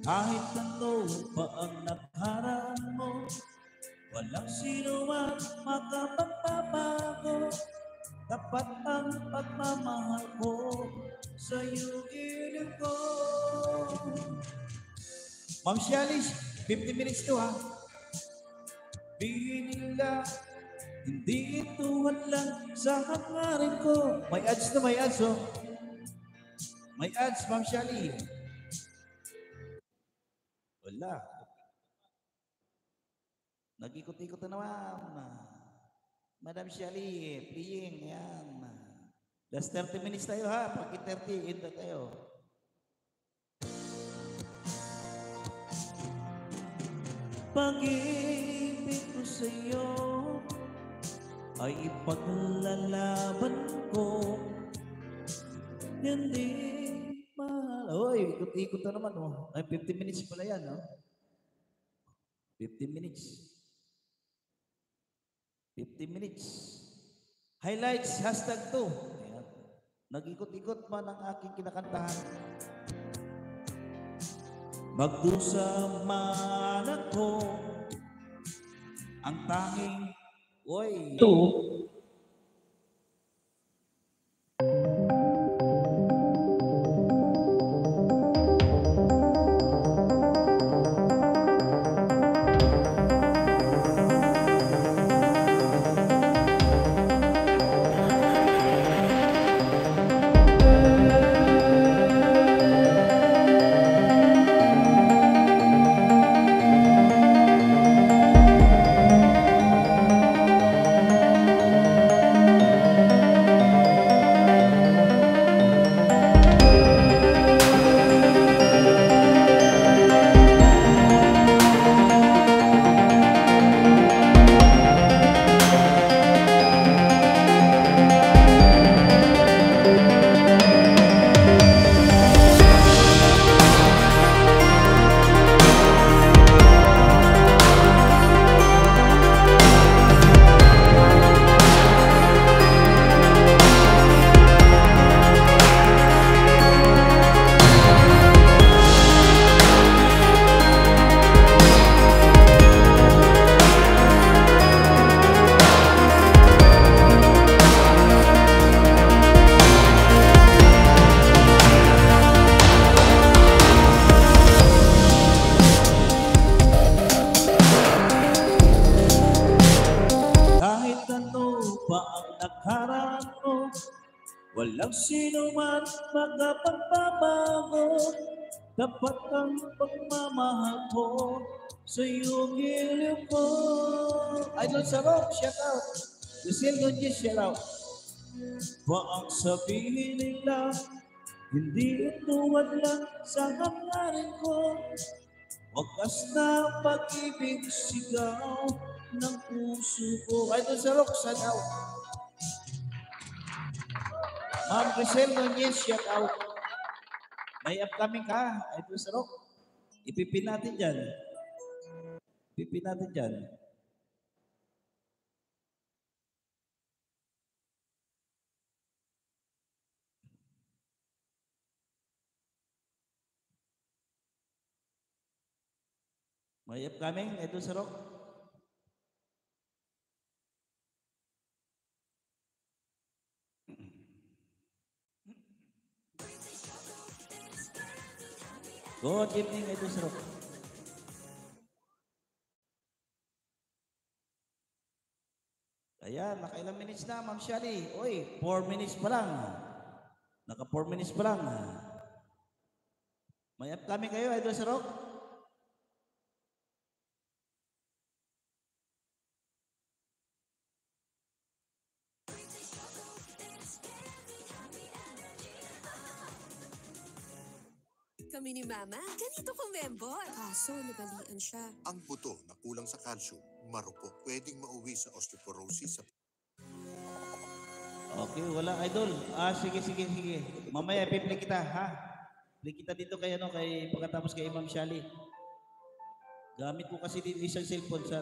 Kahit ano pa ang nagharaan mo, walang sino man makapagpapago. Dapat ang pagmamahal ko sa'yo gilid ko. Ma'am Shialis, 50 minutes to ha. Bihin nila, hindi ito lang sa hangarin ko. May ads na, may ads oh. May ads, Ma'am Shialis. Wala. Nag-ikot-ikot na naman. Madam Shialis, playing, yan. Last 30 minutes tayo ha. Pag 30, enda tayo. Pag-ibig ko sa'yo ay ipaglalaban ko. Hindi mahal. Oy, ikot-ikot na naman oh. Ay, 50 minutes pala yan oh. 50 minutes. 50 minutes. Highlights, hashtag 2. Ayan. Nag-ikot-ikot man ang aking kinakantahan. Magdusa man ako, ang tanging, oy. Walang sino man magpapagbabago. Dapat ang pagmamahal ko sa iyong giliw ko. Idol Sarok, shout out. Lucille Nunez, shout out. Baang sabihin nila, hindi ito lang sa hangarin ko. Wagas na pag-ibig sigaw ng puso ko. Idol Sarok, shout out. Ma'am Lucille Nunez, shout out. May upcoming ka, Idol Sarok. Ipipin natin dyan. Ipipin natin dyan. May upcoming, Idol Sarok. Good evening, Idol Sarok. Ayan, nakailang minutes na, Ma'am Shali. Uy, 4 minutes pa lang. Naka 4 minutes pa lang. May upcoming kayo, Idol Sarok? Kami ni Mama, ganito kumembor. Kaso, nabalian siya. Ang buto na kulang sa calcium, marupok, pwedeng mauwi sa osteoporosis. Okay, wala, Idol. Sige. Mamaya, i-play kita, ha? Play kita dito kay, kay pagkatapos kay Ma'am Shali. Gamit ko kasi dito isang cellphone sa